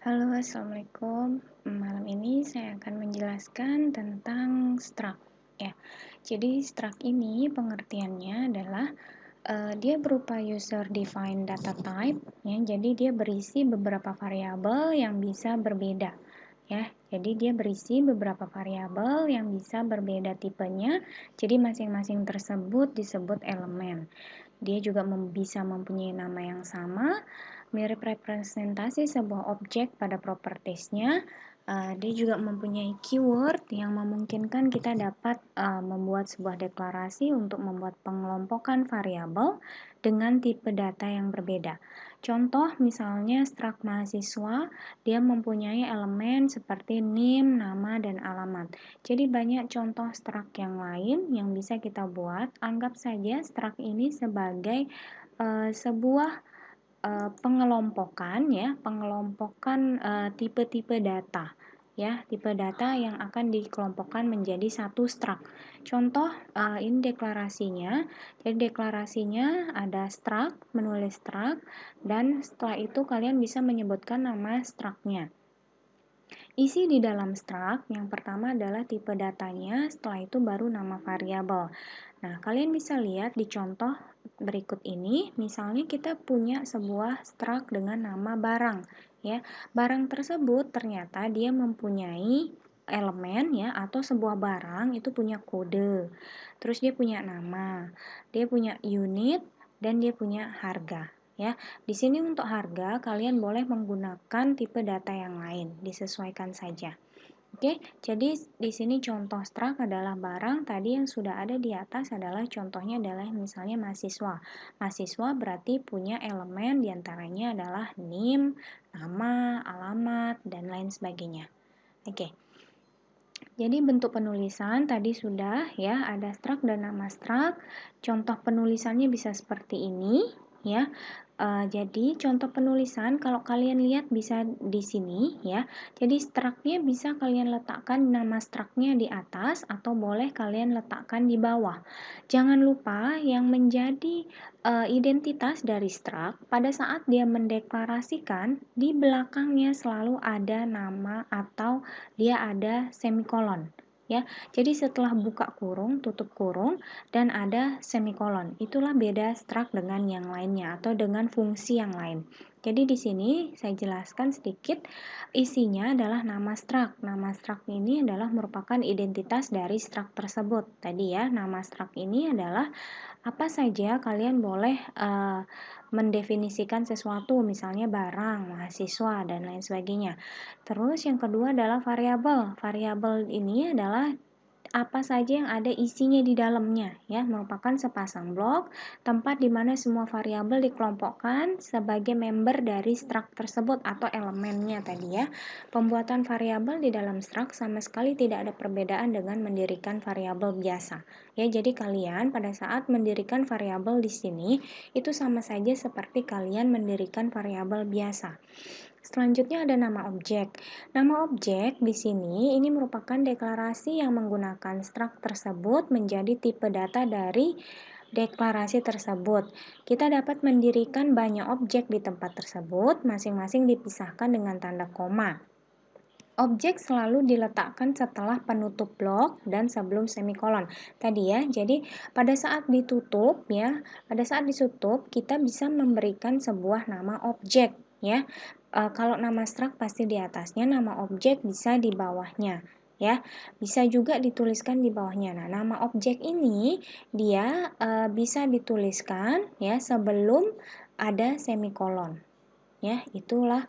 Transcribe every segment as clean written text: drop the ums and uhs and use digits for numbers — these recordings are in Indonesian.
Halo, assalamualaikum. Malam ini saya akan menjelaskan tentang struct. Ya, jadi struct ini pengertiannya adalah dia berupa user defined data type. Ya, jadi dia berisi beberapa variabel yang bisa berbeda. Ya, jadi dia berisi beberapa variabel yang bisa berbeda tipenya. Jadi masing-masing tersebut disebut elemen. Dia juga bisa mempunyai nama yang sama, mirip representasi sebuah objek pada propertiesnya. Dia juga mempunyai keyword yang memungkinkan kita dapat membuat sebuah deklarasi untuk membuat pengelompokan variabel dengan tipe data yang berbeda. Contoh misalnya struct mahasiswa, dia mempunyai elemen seperti NIM, nama, dan alamat. Jadi banyak contoh struct yang lain yang bisa kita buat. Anggap saja struct ini sebagai sebuah pengelompokan tipe-tipe data ya, tipe data yang akan dikelompokkan menjadi satu struct. Contoh ini deklarasinya. Jadi deklarasinya ada struct, menulis struct, dan setelah itu kalian bisa menyebutkan nama struct-nya. Isi di dalam struct yang pertama adalah tipe datanya, setelah itu baru nama variabel. Nah, kalian bisa lihat di contoh berikut ini, misalnya kita punya sebuah struct dengan nama barang, ya. Barang tersebut ternyata dia mempunyai elemen ya atau sebuah barang itu punya kode. Terus dia punya nama, dia punya unit dan dia punya harga, ya. Di sini untuk harga kalian boleh menggunakan tipe data yang lain, disesuaikan saja. Oke, jadi di sini contoh struct adalah barang, tadi yang sudah ada di atas adalah contohnya adalah misalnya mahasiswa. Mahasiswa berarti punya elemen diantaranya adalah NIM, nama, alamat, dan lain sebagainya. Oke, jadi bentuk penulisan tadi sudah ya, ada struct dan nama struct. Contoh penulisannya bisa seperti ini ya. Jadi contoh penulisan kalau kalian lihat bisa di sini ya. Jadi struct-nya bisa kalian letakkan nama struct-nya di atas atau boleh kalian letakkan di bawah. Jangan lupa yang menjadi identitas dari struct pada saat dia mendeklarasikan di belakangnya selalu ada nama atau dia ada semikolon ya. Jadi setelah buka kurung, tutup kurung dan ada semikolon. Itulah beda struct dengan yang lainnya atau dengan fungsi yang lain. Jadi di sini saya jelaskan sedikit, isinya adalah nama struct. Nama struct ini adalah merupakan identitas dari struct tersebut. Tadi ya, nama struct ini adalah apa saja kalian boleh mendefinisikan sesuatu, misalnya barang, mahasiswa, dan lain sebagainya. Terus yang kedua adalah variabel. Variabel ini adalah apa saja yang ada isinya di dalamnya ya, merupakan sepasang blok tempat di mana semua variabel dikelompokkan sebagai member dari struct tersebut atau elemennya tadi ya. Pembuatan variabel di dalam struct sama sekali tidak ada perbedaan dengan mendirikan variabel biasa. Ya, jadi kalian pada saat mendirikan variabel di sini itu sama saja seperti kalian mendirikan variabel biasa. Selanjutnya ada nama objek. Nama objek di sini ini merupakan deklarasi yang menggunakan struct tersebut menjadi tipe data dari deklarasi tersebut. Kita dapat mendirikan banyak objek di tempat tersebut, masing-masing dipisahkan dengan tanda koma. Objek selalu diletakkan setelah penutup blok dan sebelum semikolon. Tadi ya, jadi pada saat ditutup ya, pada saat ditutup kita bisa memberikan sebuah nama objek ya. Kalau nama struct pasti di atasnya, nama objek bisa di bawahnya ya. Bisa juga dituliskan di bawahnya. Nah, nama objek ini dia bisa dituliskan ya sebelum ada semikolon. Ya, itulah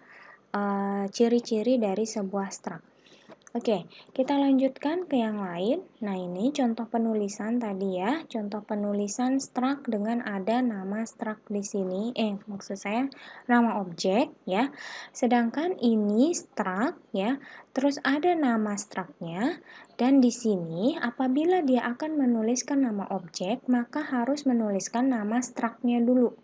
ciri-ciri dari sebuah struct. Oke, kita lanjutkan ke yang lain. Nah, ini contoh penulisan tadi ya. Contoh penulisan struct dengan ada nama struct di sini. Maksud saya nama objek ya. Sedangkan ini struct ya. Terus ada nama struct-nya dan di sini apabila dia akan menuliskan nama objek, maka harus menuliskan nama struct-nya dulu.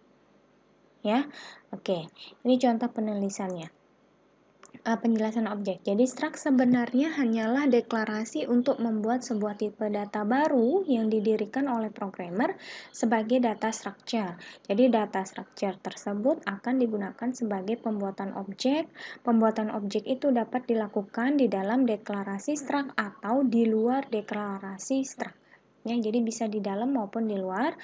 Ya. Oke, ini contoh penulisannya. Penjelasan objek. Jadi struct sebenarnya hanyalah deklarasi untuk membuat sebuah tipe data baru yang didirikan oleh programmer sebagai data structure. Jadi data structure tersebut akan digunakan sebagai pembuatan objek. Pembuatan objek itu dapat dilakukan di dalam deklarasi struct atau di luar deklarasi struct. Ya, jadi bisa di dalam maupun di luar.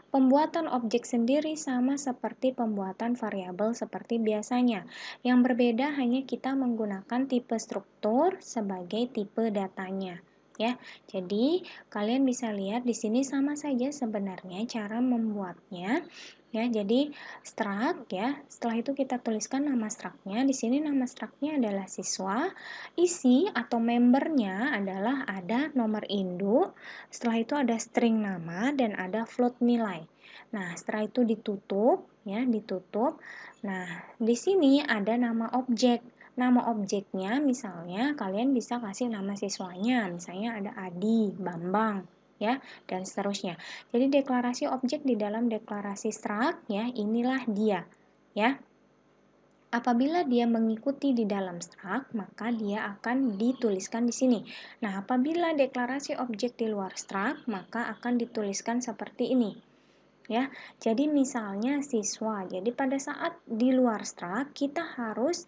Pembuatan objek sendiri sama seperti pembuatan variabel seperti biasanya. Yang berbeda hanya kita menggunakan tipe struktur sebagai tipe datanya. Ya, jadi kalian bisa lihat di sini sama saja sebenarnya cara membuatnya. Ya, jadi struct ya. Setelah itu kita tuliskan nama structnya. Di sini nama structnya adalah siswa. Isi atau membernya adalah ada nomor induk. Setelah itu ada string nama dan ada float nilai. Nah, setelah itu ditutup ya, ditutup. Nah, di sini ada nama objek. Nama objeknya misalnya kalian bisa kasih nama siswanya, misalnya ada Adi, Bambang, ya, dan seterusnya. Jadi deklarasi objek di dalam deklarasi struct ya, inilah dia, ya. Apabila dia mengikuti di dalam struct, maka dia akan dituliskan di sini. Nah, apabila deklarasi objek di luar struct, maka akan dituliskan seperti ini. Ya, jadi misalnya siswa. Jadi pada saat di luar struct kita harus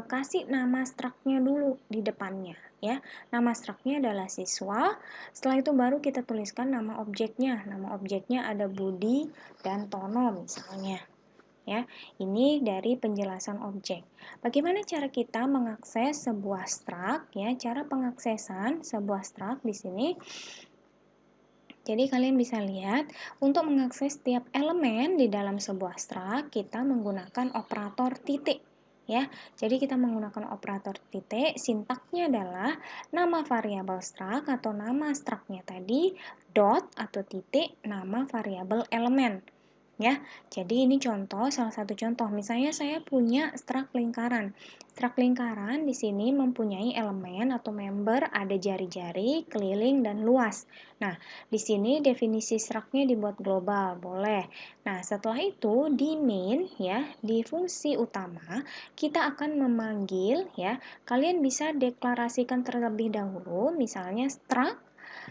kasih nama struct-nya dulu di depannya ya. Nama struct-nya adalah siswa. Setelah itu baru kita tuliskan nama objeknya. Nama objeknya ada Budi dan Tono misalnya. Ya, ini dari penjelasan objek. Bagaimana cara kita mengakses sebuah struct ya? Cara pengaksesan sebuah struct di sini. Jadi kalian bisa lihat, untuk mengakses setiap elemen di dalam sebuah struct, kita menggunakan operator titik. Ya, jadi kita menggunakan operator titik, sintaknya adalah nama variabel struct atau nama struct-nya tadi, dot atau titik, nama variabel elemen. Ya, jadi ini contoh, salah satu contoh. Misalnya saya punya struct lingkaran. Struct lingkaran di sini mempunyai elemen atau member ada jari-jari, keliling, dan luas. Nah, di sini definisi struct-nya dibuat global, boleh. Nah, setelah itu di main ya, di fungsi utama kita akan memanggil ya. Kalian bisa deklarasikan terlebih dahulu, misalnya struct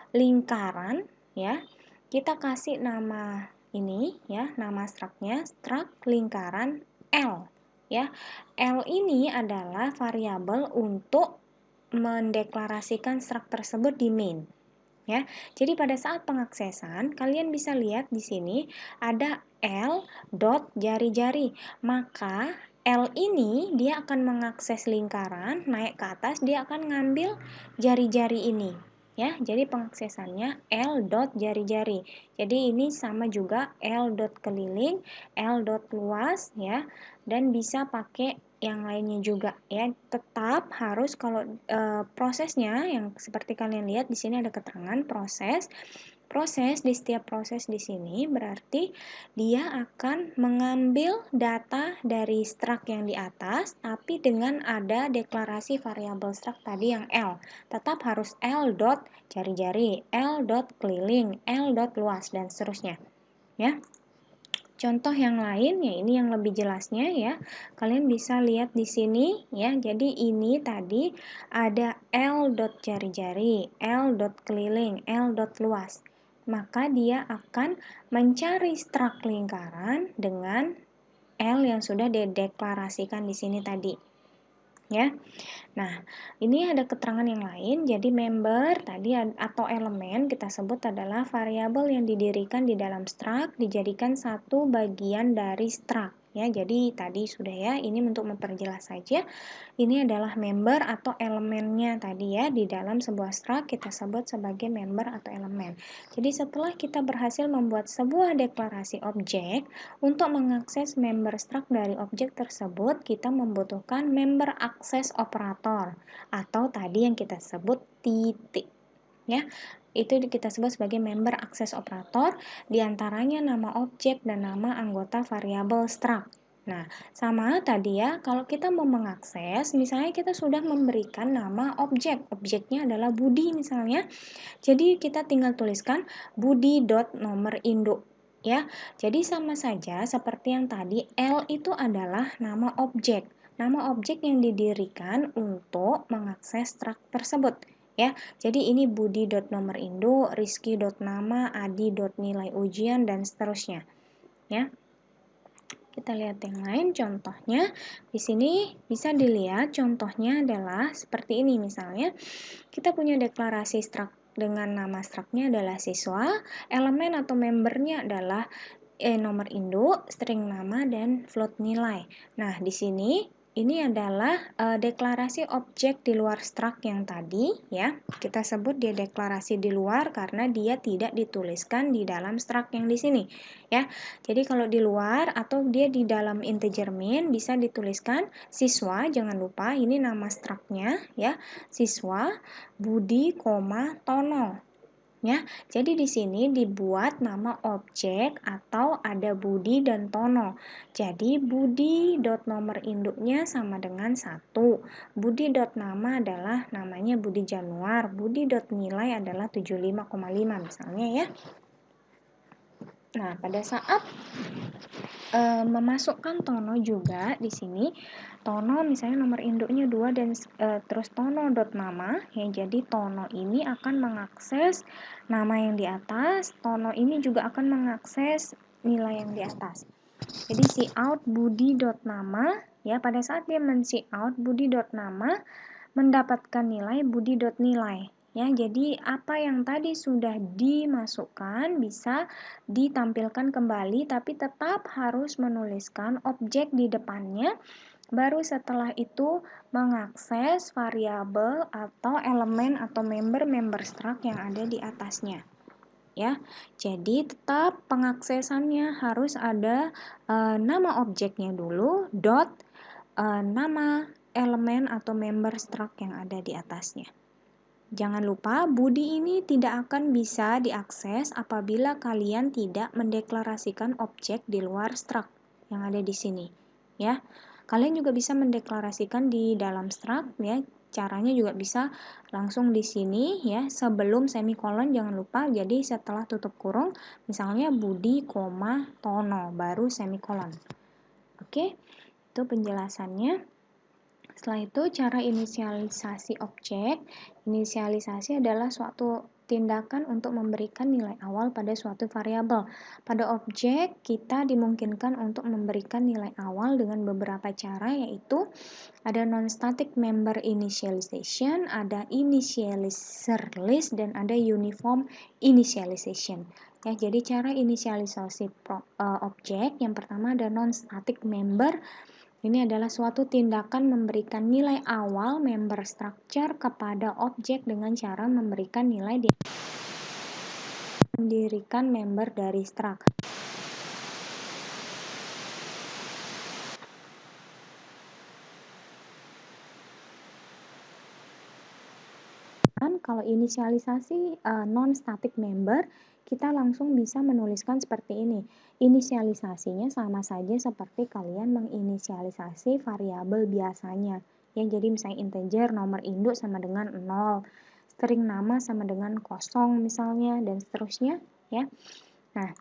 lingkaran ya. Kita kasih nama ini ya, nama struct-nya struct lingkaran L ya. L ini adalah variabel untuk mendeklarasikan struct tersebut di main. Ya. Jadi pada saat pengaksesan kalian bisa lihat di sini ada L dot jari-jari. Maka L ini dia akan mengakses lingkaran, naik ke atas dia akan ngambil jari-jari ini. Ya, jadi pengaksesannya L dot jari-jari. Jadi ini sama juga L dot keliling, L dot luas ya, dan bisa pakai yang lainnya juga ya. Tetap harus kalau prosesnya yang seperti kalian lihat di sini ada keterangan proses. Proses di setiap proses di sini berarti dia akan mengambil data dari struct yang di atas tapi dengan ada deklarasi variabel struct tadi yang L. Tetap harus L dot jari-jari, L dot keliling, L dot luas dan seterusnya. Ya. Contoh yang lain ya ini yang lebih jelasnya ya. Kalian bisa lihat di sini ya. Jadi ini tadi ada L dot jari-jari, L dot keliling, L dot luas. Maka dia akan mencari struct lingkaran dengan L yang sudah dideklarasikan di sini tadi. Ya. Nah, ini ada keterangan yang lain. Jadi member tadi atau elemen kita sebut adalah variabel yang didirikan di dalam struct dijadikan satu bagian dari struct. Ya, jadi tadi sudah ya, ini untuk memperjelas saja. Ini adalah member atau elemennya tadi ya, di dalam sebuah struct kita sebut sebagai member atau elemen. Jadi setelah kita berhasil membuat sebuah deklarasi objek, untuk mengakses member struct dari objek tersebut, kita membutuhkan member access operator atau tadi yang kita sebut titik. Ya, itu kita sebut sebagai member access operator, diantaranya nama objek dan nama anggota variabel struct. Nah, sama tadi ya, kalau kita mau mengakses, misalnya kita sudah memberikan nama objek, objeknya adalah Budi misalnya, jadi kita tinggal tuliskan budi.nomor induk. Ya, jadi sama saja seperti yang tadi, L itu adalah nama objek. nama objek yang didirikan untuk mengakses struct tersebut. Ya, jadi ini budi.nomorinduk, rizky.nama, adi.nilai ujian, dan seterusnya. Ya, kita lihat yang lain contohnya. Di sini bisa dilihat contohnya adalah seperti ini misalnya. Kita punya deklarasi struct dengan nama struct-nya adalah siswa, elemen atau membernya adalah nomor induk, string nama, dan float nilai. Nah, di sini ini adalah deklarasi objek di luar struct yang tadi ya. Kita sebut dia deklarasi di luar karena dia tidak dituliskan di dalam struct yang di sini ya. Jadi kalau di luar atau dia di dalam integer main bisa dituliskan siswa, jangan lupa ini nama struct-nya ya. Siswa Budi, Tono. Ya, jadi di sini dibuat nama objek atau ada Budi dan Tono. Jadi Budi dot nomor induknya sama dengan 1. Budi dot nama adalah namanya Budi Januar. Budi dot nilai adalah 75,5 misalnya ya. Nah, pada saat memasukkan Tono juga di sini, Tono misalnya nomor induknya 2 dan terus Tono dot nama ya, jadi Tono ini akan mengakses nama yang di atas, Tono ini juga akan mengakses nilai yang di atas. Jadi si out Budi dot nama ya, pada saat dia men-si out Budi dot nama mendapatkan nilai Budi dot nilai. Ya, jadi apa yang tadi sudah dimasukkan bisa ditampilkan kembali, tapi tetap harus menuliskan objek di depannya. Baru setelah itu mengakses variabel atau elemen atau member struct yang ada di atasnya. Ya, jadi tetap pengaksesannya harus ada nama objeknya dulu, dot nama elemen atau member struct yang ada di atasnya. Jangan lupa, Budi ini tidak akan bisa diakses apabila kalian tidak mendeklarasikan objek di luar struct yang ada di sini. Ya, kalian juga bisa mendeklarasikan di dalam struct ya. Caranya juga bisa langsung di sini ya, sebelum semikolon jangan lupa. Jadi setelah tutup kurung, misalnya Budi, Tono, baru semikolon. Oke, itu penjelasannya. Setelah itu, cara inisialisasi objek. Inisialisasi adalah suatu tindakan untuk memberikan nilai awal pada suatu variabel. Pada objek, kita dimungkinkan untuk memberikan nilai awal dengan beberapa cara, yaitu ada non-static member initialization, ada initializer list, dan ada uniform initialization. Ya, jadi cara inisialisasi objek, yang pertama ada non-static member. Ini adalah suatu tindakan memberikan nilai awal member structure kepada objek dengan cara memberikan nilai di mendirikan member dari struct. Kalau inisialisasi non-static member, kita langsung bisa menuliskan seperti ini. Inisialisasinya sama saja seperti kalian menginisialisasi variabel biasanya. Ya, jadi misalnya integer nomor induk sama dengan 0, string nama sama dengan 0 misalnya, dan seterusnya ya. Nah,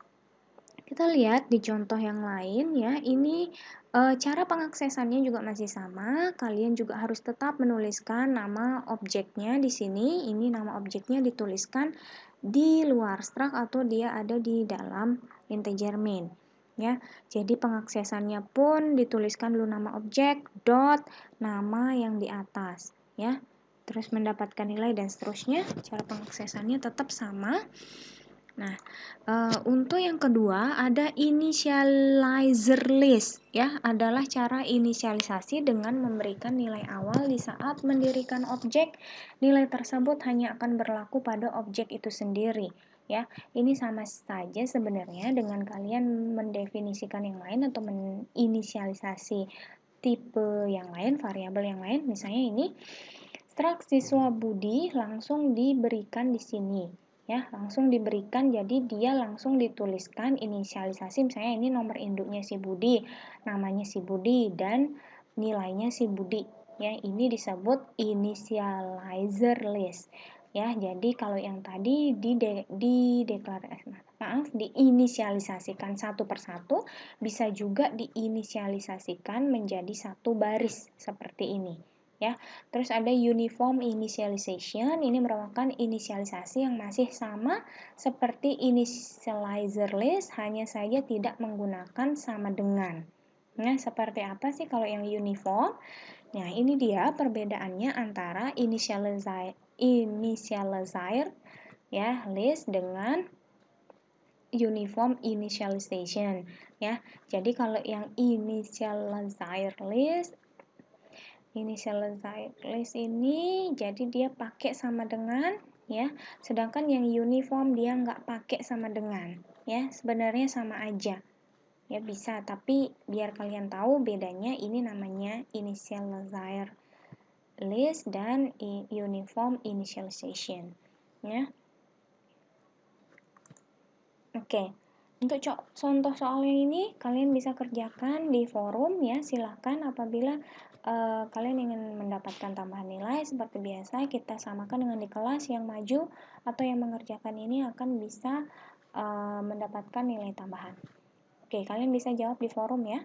kita lihat di contoh yang lain ya, ini cara pengaksesannya juga masih sama. Kalian juga harus tetap menuliskan nama objeknya di sini. Ini nama objeknya dituliskan di luar struct atau dia ada di dalam integer main. Ya, jadi pengaksesannya pun dituliskan dulu nama objek dot nama yang di atas. Ya, terus mendapatkan nilai dan seterusnya. Cara pengaksesannya tetap sama. Nah, untuk yang kedua ada initializer list ya, adalah cara inisialisasi dengan memberikan nilai awal di saat mendirikan objek. Nilai tersebut hanya akan berlaku pada objek itu sendiri ya. Ini sama saja sebenarnya dengan kalian mendefinisikan yang lain atau menginisialisasi tipe yang lain, variabel yang lain. Misalnya ini struct siswa Budi langsung diberikan di sini. Ya, langsung diberikan, jadi dia langsung dituliskan inisialisasi, misalnya ini nomor induknya si Budi, namanya si Budi, dan nilainya si Budi. Ya, ini disebut initializer list. Ya, jadi kalau yang tadi diinisialisasikan satu persatu, bisa juga diinisialisasikan menjadi satu baris seperti ini. Ya, terus ada uniform initialization, ini merupakan inisialisasi yang masih sama seperti initializer list, hanya saja tidak menggunakan sama dengan. Nah, seperti apa sih kalau yang uniform? Nah, ini dia perbedaannya antara initializer ya list dengan uniform initialization ya. Jadi kalau yang initializer list ini jadi dia pakai sama dengan ya, sedangkan yang uniform dia nggak pakai sama dengan ya, sebenarnya sama aja ya, bisa, tapi biar kalian tahu bedanya, ini namanya initializer list dan uniform initialization ya. Oke, untuk contoh soalnya ini kalian bisa kerjakan di forum ya, silahkan apabila kalian ingin mendapatkan tambahan nilai. Seperti biasa kita samakan dengan di kelas, yang maju atau yang mengerjakan ini akan bisa mendapatkan nilai tambahan. Oke, kalian bisa jawab di forum ya.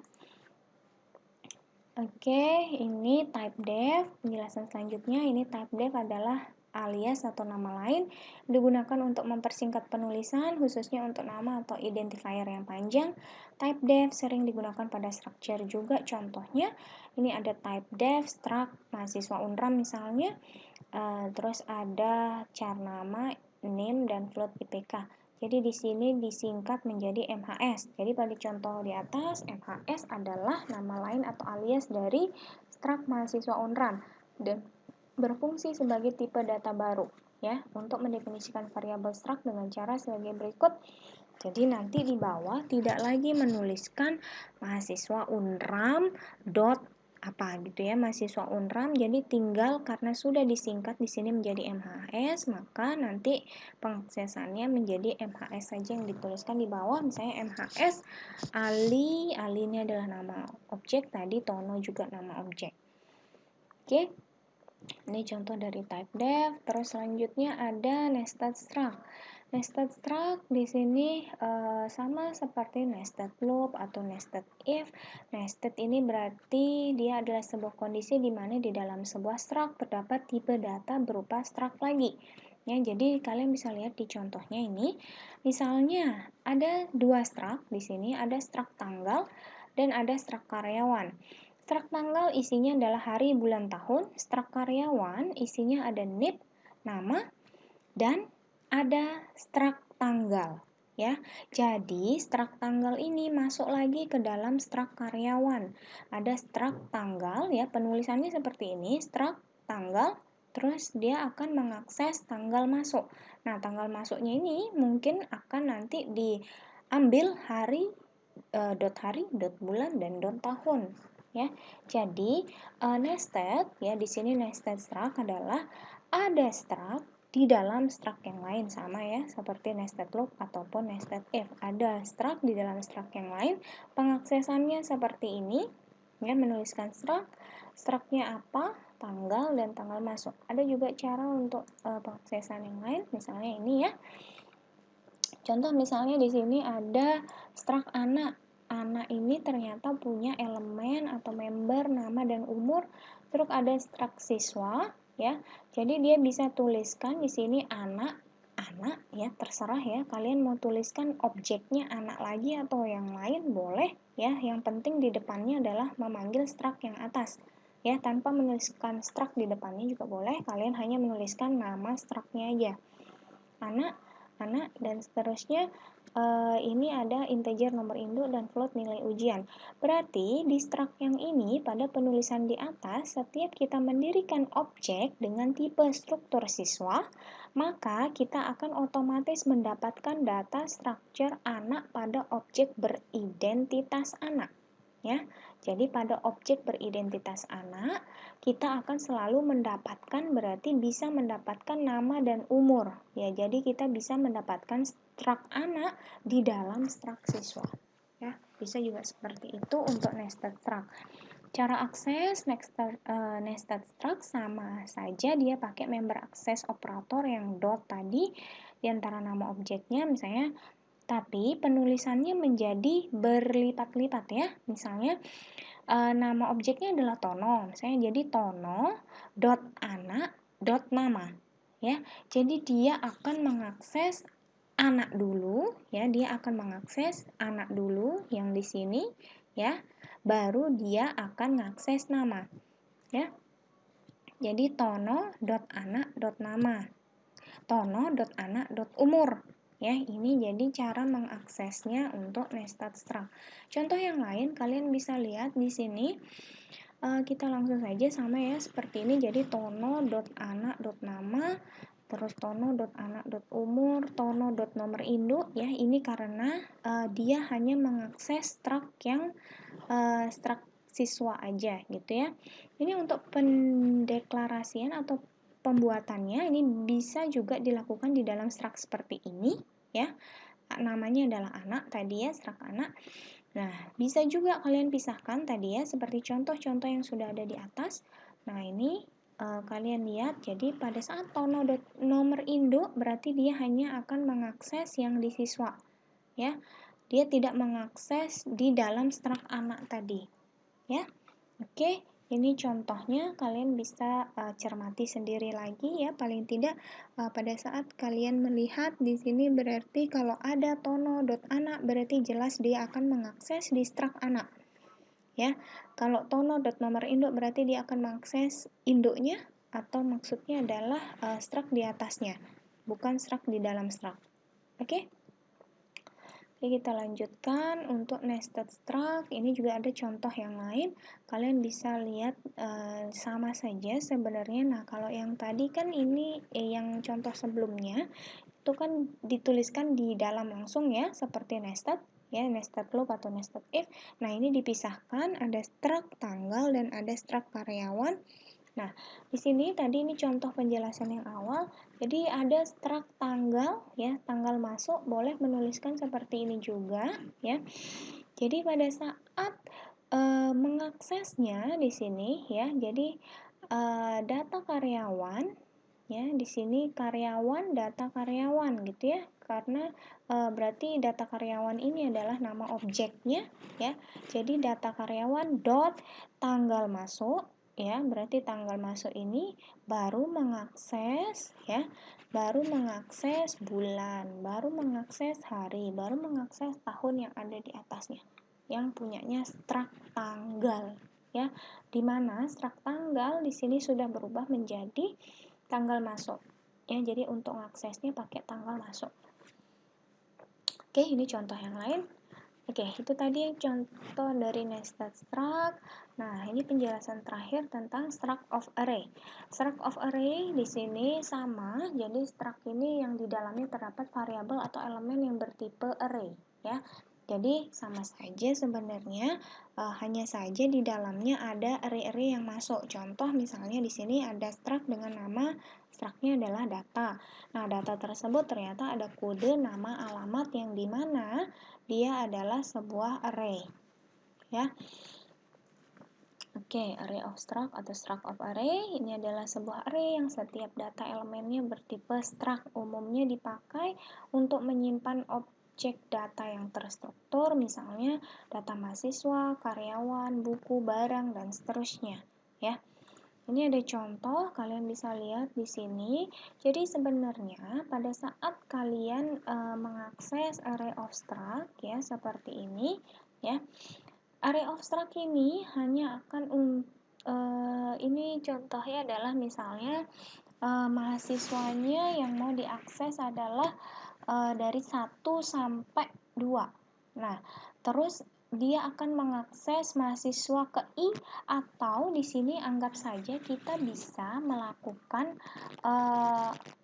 Oke, ini type def. Penjelasan selanjutnya, ini type def adalah alias atau nama lain digunakan untuk mempersingkat penulisan, khususnya untuk nama atau identifier yang panjang. Type def sering digunakan pada structure juga. Contohnya, ini ada type def struct mahasiswa Unram misalnya. Terus ada char nama, name, dan float IPK. Jadi di sini disingkat menjadi MHS. Jadi pada contoh di atas, MHS adalah nama lain atau alias dari struct mahasiswa Unram dan berfungsi sebagai tipe data baru ya, untuk mendefinisikan variabel struct dengan cara sebagai berikut. Jadi nanti di bawah tidak lagi menuliskan mahasiswa Unram dot apa gitu ya, mahasiswa Unram, jadi tinggal karena sudah disingkat di sini menjadi MHS, maka nanti pengaksesannya menjadi MHS saja yang dituliskan di bawah, misalnya MHS Ali ini adalah nama objek, tadi Tono juga nama objek. Oke, ini contoh dari type def. Terus selanjutnya ada nested struct. Nested struct di sini sama seperti nested loop atau nested if. Nested ini berarti dia adalah sebuah kondisi di mana di dalam sebuah struct terdapat tipe data berupa struct lagi. Ya, jadi kalian bisa lihat di contohnya ini. Misalnya ada dua struct di sini, ada struct tanggal dan ada struct karyawan. Struct tanggal isinya adalah hari, bulan, tahun. Struct karyawan isinya ada NIP, nama, dan ada struct tanggal ya. Jadi struct tanggal ini masuk lagi ke dalam struct karyawan. Ada struct tanggal ya, penulisannya seperti ini, struct tanggal, terus dia akan mengakses tanggal masuk. Nah, tanggal masuknya ini mungkin akan nanti diambil hari, dot bulan, dan dot tahun ya. Jadi nested ya, di sini nested struct adalah ada struct di dalam struct yang lain, sama ya seperti nested loop ataupun nested if. Ada struct di dalam struct yang lain, pengaksesannya seperti ini ya, menuliskan structnya apa, tanggal dan tanggal masuk. Ada juga cara untuk pengaksesan yang lain, misalnya ini ya. Contoh misalnya di sini ada struct anak. Anak ini ternyata punya elemen atau member nama dan umur. Terus ada struct siswa ya. Jadi dia bisa tuliskan di sini anak ya, terserah ya. Kalian mau tuliskan objeknya anak lagi atau yang lain boleh ya. Yang penting di depannya adalah memanggil struct yang atas. Ya, tanpa menuliskan struct di depannya juga boleh. Kalian hanya menuliskan nama structnya aja. Anak, dan seterusnya. Ini ada integer nomor induk dan float nilai ujian. Berarti di struct yang ini pada penulisan di atas, setiap kita mendirikan objek dengan tipe struktur siswa, maka kita akan otomatis mendapatkan data structure anak pada objek beridentitas anak ya. Jadi pada objek beridentitas anak, kita akan selalu mendapatkan, berarti bisa mendapatkan nama dan umur. Ya, jadi kita bisa mendapatkan struct anak di dalam struct siswa. Ya, bisa juga seperti itu untuk nested struct. Cara akses nested struct sama saja, dia pakai member access operator yang dot tadi di antara nama objeknya, misalnya tapi penulisannya menjadi berlipat-lipat ya. Misalnya nama objeknya adalah Tono, misalnya jadi Tono dot anak dot nama ya. Jadi dia akan mengakses anak dulu ya, dia akan mengakses anak dulu yang di sini ya, baru dia akan mengakses nama ya. Jadi tono dot anak dot nama, tono dot anak dot umur ya. Ini jadi cara mengaksesnya untuk nested struct. Contoh yang lain kalian bisa lihat di sini. Kita langsung saja sama ya seperti ini. Jadi tono dot anak dot nama, terus tono dot anak dot umur, tono dot nomor induk ya. Ini karena dia hanya mengakses struct yang struct siswa aja gitu ya. Ini untuk pendeklarasian atau pembuatannya ini bisa juga dilakukan di dalam struct seperti ini ya. Namanya adalah anak tadi ya, struct anak. Nah, bisa juga kalian pisahkan tadi ya, seperti contoh-contoh yang sudah ada di atas. Nah, ini kalian lihat, jadi pada saat tono nomor induk, berarti dia hanya akan mengakses yang di siswa. Ya, dia tidak mengakses di dalam struct anak tadi. Ya, oke. Ini contohnya, kalian bisa cermati sendiri lagi ya. Paling tidak pada saat kalian melihat di sini berarti kalau ada tono dot anak berarti jelas dia akan mengakses di struct anak. Ya. Kalau tono dot nomor induk berarti dia akan mengakses induknya atau maksudnya adalah struct di atasnya, bukan struct di dalam struct. Oke? Oke, kita lanjutkan untuk nested struct. Ini juga ada contoh yang lain. Kalian bisa lihat sama saja sebenarnya. Nah, kalau yang tadi kan ini yang contoh sebelumnya itu kan dituliskan di dalam langsung ya, seperti nested ya, nested loop atau nested if. Nah, ini dipisahkan, ada struct tanggal dan ada struct karyawan. Nah, di sini tadi ini contoh penjelasan yang awal. Jadi ada struct tanggal ya, tanggal masuk boleh menuliskan seperti ini juga ya. Jadi pada saat mengaksesnya di sini ya, jadi data karyawan ya, di sini karyawan, data karyawan gitu ya. Karena berarti data karyawan ini adalah nama objeknya ya. Jadi data karyawan dot tanggal masuk ya, berarti tanggal masuk ini baru mengakses ya, baru mengakses bulan, baru mengakses hari, baru mengakses tahun yang ada di atasnya, yang punyanya struct tanggal ya, dimana struct tanggal di sini sudah berubah menjadi tanggal masuk ya. Jadi untuk aksesnya pakai tanggal masuk. Oke, ini contoh yang lain. Oke, itu tadi contoh dari nested struct. Nah, ini penjelasan terakhir tentang struct of array. Struct of array di sini sama, jadi struct ini yang di dalamnya terdapat variabel atau elemen yang bertipe array, ya. Jadi sama saja sebenarnya, hanya saja di dalamnya ada array-array yang masuk. Contoh misalnya di sini ada struct dengan nama, structnya adalah data. Nah, data tersebut ternyata ada kode, nama, alamat yang dimana dia adalah sebuah array ya. Oke, array of struct atau struct of array ini adalah sebuah array yang setiap data elemennya bertipe struct, umumnya dipakai untuk menyimpan objek data yang terstruktur, misalnya data mahasiswa, karyawan, buku, barang, dan seterusnya ya. Ini ada contoh, kalian bisa lihat di sini. Jadi sebenarnya pada saat kalian mengakses array of struct ya seperti ini ya. Array of struct ini hanya akan ini contohnya adalah misalnya mahasiswanya yang mau diakses adalah dari 1 sampai 2. Nah, terus dia akan mengakses mahasiswa ke I, atau di sini anggap saja kita bisa melakukan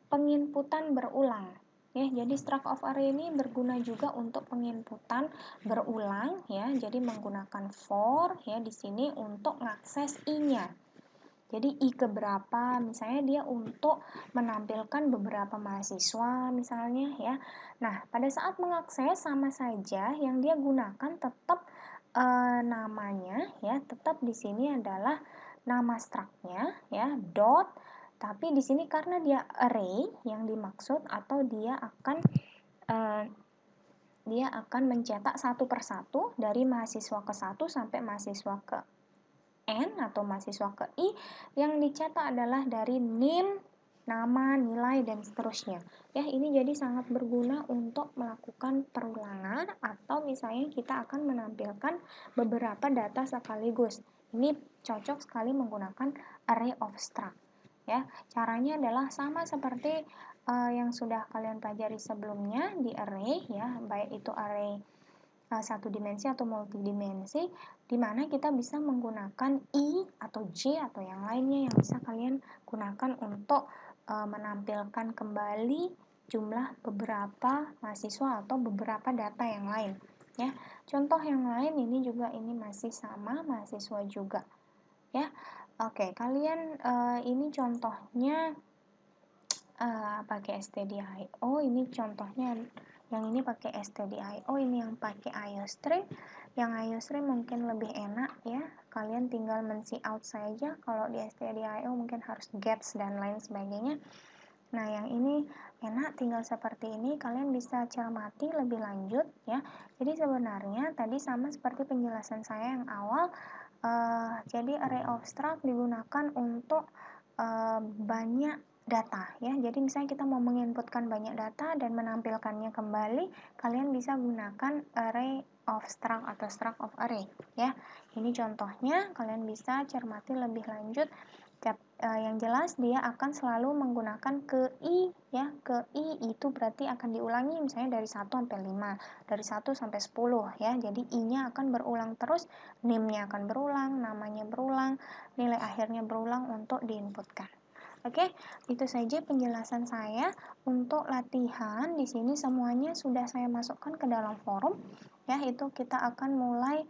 penginputan berulang. Ya, jadi struct of array ini berguna juga untuk penginputan berulang ya. Jadi menggunakan for ya di sini untuk mengakses I-nya. Jadi I keberapa, misalnya dia untuk menampilkan beberapa mahasiswa misalnya ya. Nah, pada saat mengakses sama saja yang dia gunakan tetap namanya ya, tetap di sini adalah nama struct-nya ya, dot, tapi di sini karena dia array yang dimaksud atau dia akan dia akan mencetak satu persatu dari mahasiswa ke-1 sampai mahasiswa ke N atau mahasiswa ke I, yang dicetak adalah dari NIM, nama, nilai, dan seterusnya. Ya, ini jadi sangat berguna untuk melakukan perulangan atau misalnya kita akan menampilkan beberapa data sekaligus. Ini cocok sekali menggunakan array of struct. Ya, caranya adalah sama seperti yang sudah kalian pelajari sebelumnya di array, ya, baik itu array satu dimensi atau multidimensi, di mana kita bisa menggunakan I atau J atau yang lainnya yang bisa kalian gunakan untuk menampilkan kembali jumlah beberapa mahasiswa atau beberapa data yang lain. Ya, contoh yang lain ini juga ini masih sama mahasiswa juga. Ya, oke, kalian ini contohnya pakai stdio, ini contohnya yang ini pakai stdio, ini yang pakai iostream. Yang iostream mungkin lebih enak ya, kalian tinggal men-see out saja. Kalau di stdio mungkin harus gets dan lain sebagainya. Nah, yang ini enak, tinggal seperti ini, kalian bisa cermati lebih lanjut ya. Jadi sebenarnya tadi sama seperti penjelasan saya yang awal, jadi array of struct digunakan untuk banyak data ya. Jadi misalnya kita mau menginputkan banyak data dan menampilkannya kembali, kalian bisa gunakan array of struct atau struct of array ya. Ini contohnya, kalian bisa cermati lebih lanjut. Yang jelas dia akan selalu menggunakan ke I ya. Ke I itu berarti akan diulangi misalnya dari 1 sampai 5, dari 1 sampai 10 ya. Jadi I-nya akan berulang terus, NIM-nya akan berulang, namanya berulang, nilai akhirnya berulang untuk diinputkan. Oke, itu saja penjelasan saya untuk latihan. Di sini semuanya sudah saya masukkan ke dalam forum. Ya, itu kita akan mulai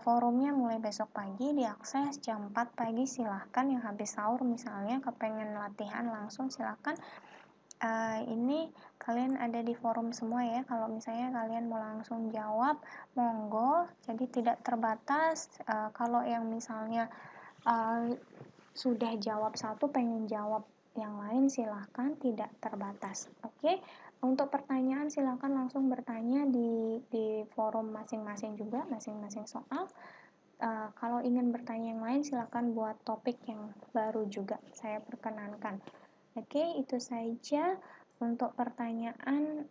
forumnya mulai besok pagi, diakses jam 4 pagi. Silahkan yang habis sahur misalnya kepengen latihan langsung silahkan. Ini kalian ada di forum semua ya. Kalau misalnya kalian mau langsung jawab, monggo. Jadi tidak terbatas. Kalau yang misalnya sudah jawab satu, pengen jawab yang lain, silahkan, tidak terbatas. Oke, untuk pertanyaan silahkan langsung bertanya di forum masing-masing juga, masing-masing soal. Kalau ingin bertanya yang lain, silahkan buat topik yang baru juga, saya perkenankan. Oke, itu saja untuk pertanyaan.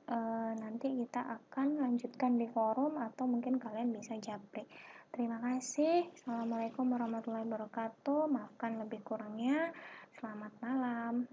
Nanti kita akan lanjutkan di forum atau mungkin kalian bisa japri. Terima kasih. Assalamualaikum warahmatullahi wabarakatuh. Maafkan lebih kurangnya. Selamat malam.